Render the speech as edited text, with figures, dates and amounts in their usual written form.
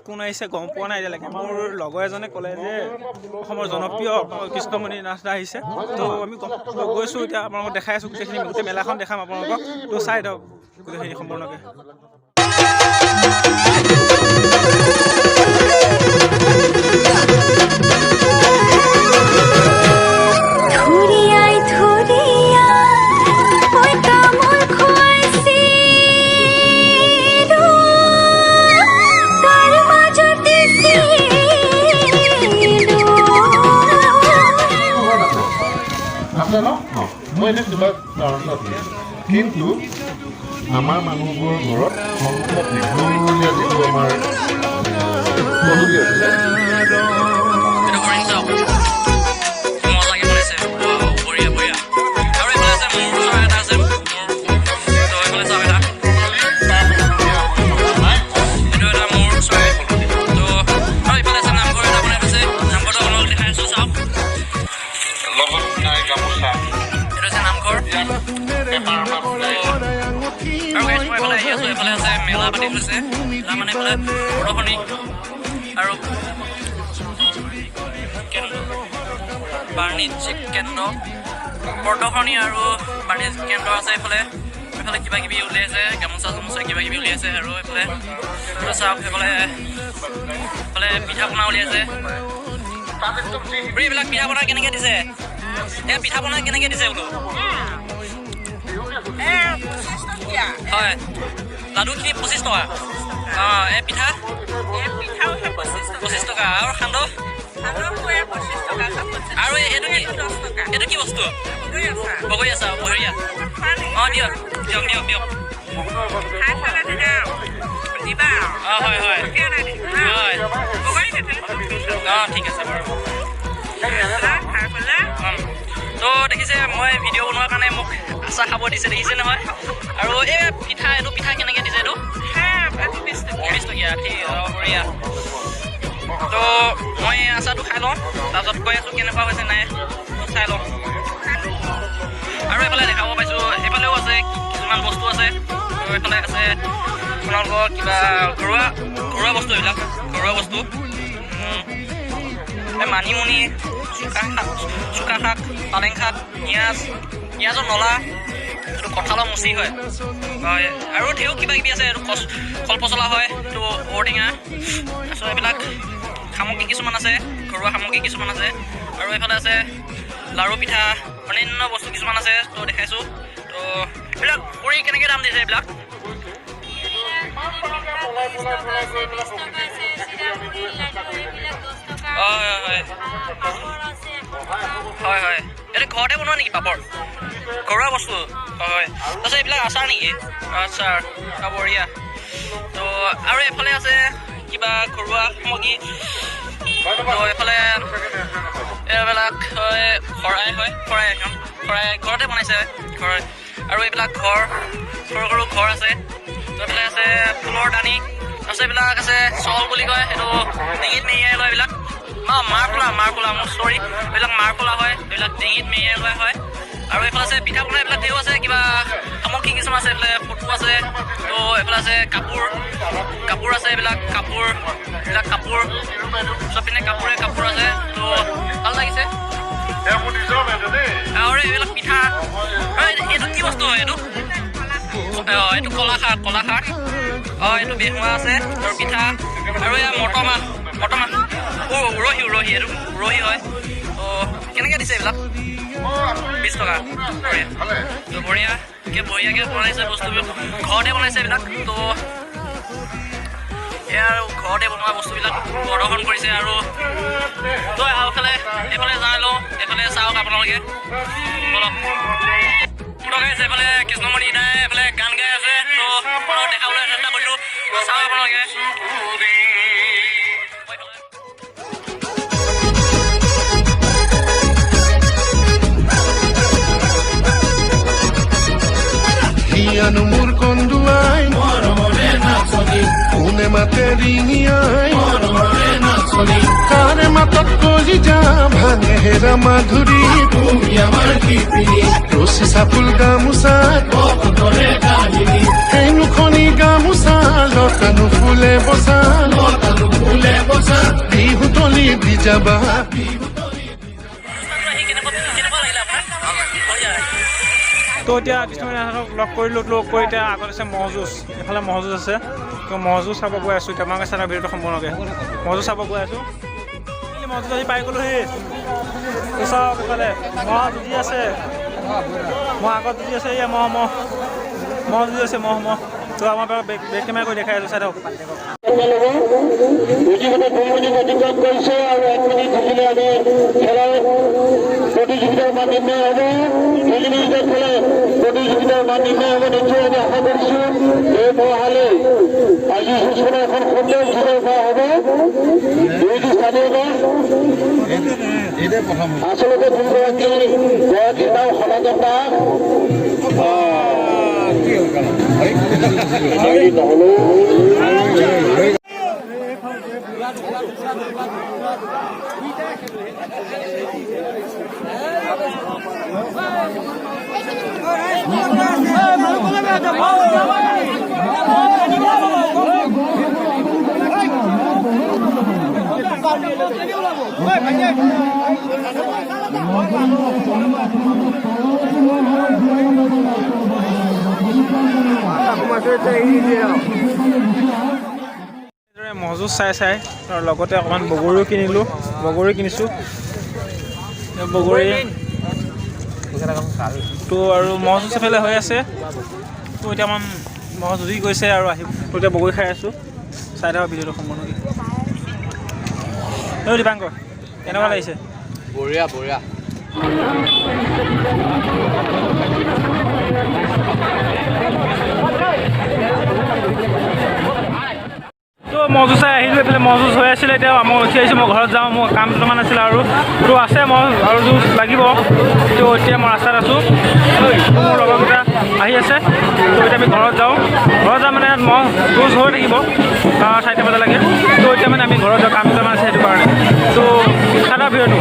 কোন আহিছে গম পোৱা নাই এতিয়ালৈকে মোৰ লগৰ এজনে ক'লে যে অসমৰ জনপ্ৰিয় কৃষ্ণমণি নাথ দা আহিছে তো আমি গৈছোঁ এতিয়া আপোনালোকক দেখাই আছোঁ গোটেইখিনি গোটেই মেলাখন দেখাম আপোনালোকক তো চাই দিয়ক গোটেইখিনি সম্পূৰ্ণকৈ কিন্তু আমাৰ মানুহবোৰৰ ঘৰত দীঘলীয়া যিটো আমাৰ পদ্ধতি আছে মেলা পাতি থৈছে মানে প্ৰদৰ্শনী আৰু বাণিজ্যিক কেন্দ্ৰ প্ৰদৰ্শনী আৰু বাণিজ্যিক কেন্দ্ৰ আছে এইফালে কিবা কিবি উলিয়াইছে গামোচা চামোচা কিবা কিবি উলিয়াইছে আৰু এইফালে চাওক এইফালে পিঠা পনা উলিয়াইছে এইবিলাক পিঠা পনা কেনেকৈ দিছে এই পিঠা পনা কেনেকৈ দিছে বোলো হয় লাডুখিনি 25 টকা অঁ এই পিঠা 25 টকা আৰু সান্দহ আৰু এইটো কি বস্তু বগৰী আছা বঢ়িয়া অঁ দিয়ক অঁ হয় হয় হয় অঁ ঠিক আছে বাৰু তো দেখিছে মই ভিডিঅ' বনোৱাৰ কাৰণে মোক আচাৰ খাব দিছে দেখিছে নহয় আৰু এই পিঠা এইটো পিঠা কেনেকৈ দিছে এইটো 20 টকীয়া ঠিক বঢ়িয়া তো মই আচাৰটো খাই লওঁ তাৰপিছত কৈ আছোঁ কেনেকুৱা হৈছে নাই চাই লওঁ আৰু এইফালে দেখাব পাইছোঁ এইফালেও আছে কিছুমান বস্তু আছে তো এইফালে আছে আপোনালোকৰ কিবা ঘৰুৱা বস্তু এইবিলাক ঘৰুৱা বস্তু এই মানিমুনি চুকা শাক পালেং শাক পিঁয়াজৰ নলা এইটো কঁঠালৰ মুচি হয় আৰু ঢেউ কিবা কিবি আছে এইটো কল পচলা হয় এইটো ঔটেঙা তাৰপিছত এইবিলাক সামগ্ৰী কিছুমান আছে ঘৰুৱা সামগ্ৰী কিছুমান আছে আৰু এইফালে আছে লাড়ু পিঠা অন্যান্য বস্তু কিছুমান আছে তো দেখাইছোঁ তো এইবিলাক কৰি কেনেকৈ দাম দিছে এইবিলাক হয় হয় এইটো ঘৰতে বনোৱা নেকি পাপৰ ঘৰুৱা বস্তু হয় তাৰপিছত এইবিলাক আচাৰ নেকি আচাৰ বঢ়িয়া তো আৰু এইফালে আছে কিবা ঘৰুৱা সামগ্ৰী তো এইফালে এইবিলাক হয় শৰাই ঘৰতে বনাইছে ঘৰ আৰু এইবিলাক সৰু সৰু ঘৰ আছে তো এইফালে আছে ফুলৰ দানি তাৰপিছত এইবিলাক আছে চল বুলি কয় সেইটো ডিঙিত মেৰিয়াই লয় এইবিলাক মাৰফলা মোৰ চৰি এইবিলাক মাৰফলা হয় এইবিলাক ডিঙিত মেৰিয়াই লোৱা হয় আৰু এইফালে আছে পিঠা পনা এইবিলাক ঢেউ আছে কিবা সামগ্ৰী কিছুমান আছে এইফালে ফটো আছে তো এইফালে আছে কাপোৰ আছে এইবিলাক কাপোৰ চব পিনে কাপোৰ আছে তো ভাল লাগিছে আৰু এইবিলাক পিঠা এইটো কি বস্তু হয় এইটো কলাখাৰ এইটো বেহুৱা আছে আৰু পিঠা আৰু এয়া মটৰমাহ উৰহি এইটো উৰহি হয় তো কেনেকৈ দিছে এইবিলাক 20 টকা তো বঢ়িয়াকৈ বনাইছে বস্তুবোৰ ঘৰতে বনাইছে এইবিলাক তো এয়া আৰু ঘৰতে বনোৱা বস্তুবিলাক প্ৰদৰ্শন কৰিছে আৰু তো এইফালে যাই লওঁ এইফালে চাওক আপোনালোকে অলপ লগাইছে এইফালে কৃষ্ণমণি দাই এইফালে গান গাই আছে তো দেখাবলৈ চেষ্টা কৰিলোঁ চাওক আপোনালোকে মোৰ কন্দুৱাই কোনে মাতে ৰিঙিয়াই কাৰে মাতত কলি যা ভাঙে হেৰা মাধুৰী ৰচি চাফুল গামোচা হেনুখনি গামোচা লতানো ফুলে বচা যাবা তো এতিয়া কিছুমানে লগ কৰিলোঁ লগ কৰি এতিয়া আগত আছে ম'হ যুঁজ এফালে ম'হ যুঁজ আছে তো ম'হ যুঁজ চাব গৈ আছোঁ এতিয়া আমাকে চাৰ ভিডিঅ'টো সম্পূৰ্ণকৈ ম'হ যুঁজ চাব গৈ আছোঁ ম'হ যুঁজ আহি পাই গ'লোহি চাওক এফালে ম'হ যুঁজি আছে ম'হ আগত যুঁজি আছে এয়া ম'হ যুঁজি আছে ম'হ তো আমাৰ বেক কেমেৰা কৰি দেখাই আছোঁ চাই থাকক ইতিমধ্যে 2 মিনিট অতিক্রম করেছে আর 1 মিনিট থাকিলে আমি খেলার প্রতিযোগিতার মান নির্ণয় হবে 2 মিনিটের খেলে প্রতিযোগিতার মান নির্ণয় হবে নিশ্চয় আমি আশা করছি এই মহালে আজি সুস্থ এখন সুন্দর খেলার পাওয়া হবে দুইটি স্থানীয় দল আসলে দুগৰাকী নাম সনাতনদা ম'হযুঁজ চাই আৰু লগতে অকণমান বগৰীও কিনিলোঁ বগৰী কিনিছোঁ বগৰী তো আৰু ম'হযুঁজ এফালে হৈ আছে তো এতিয়া অকণমান ম'হ যুঁজি গৈছে আৰু আহিব তো এতিয়া বগৰী খাই আছোঁ চাই থাকক ভিডিঅ'টো সম্পূৰ্ণকৈ দীপাংকৰ কেনেকুৱা লাগিছে বঢ়িয়া বঢ়িয়া তো ম'হ যুঁজ চাই আহিলোঁ এইফালে ম'হ যুঁজ হৈ আছিলে এতিয়া মই উঠি আহিছোঁ মই ঘৰত যাওঁ মোৰ কাম দুটামান আছিলে আৰু তো আছে ম'হ আৰু যুঁজ লাগিব তো এতিয়া মই ৰাস্তাত আছোঁ মোৰ লগৰকেইটা আহি আছে তো এতিয়া আমি ঘৰত যাওঁ মানে ম'হ যুঁজ হৈ থাকিব 4:30 বজালৈকে তো এতিয়া মানে আমি ঘৰত যাওঁ কাম দুটামান আছে সেইটো কাৰণে তো চাই ভিডিঅ'টো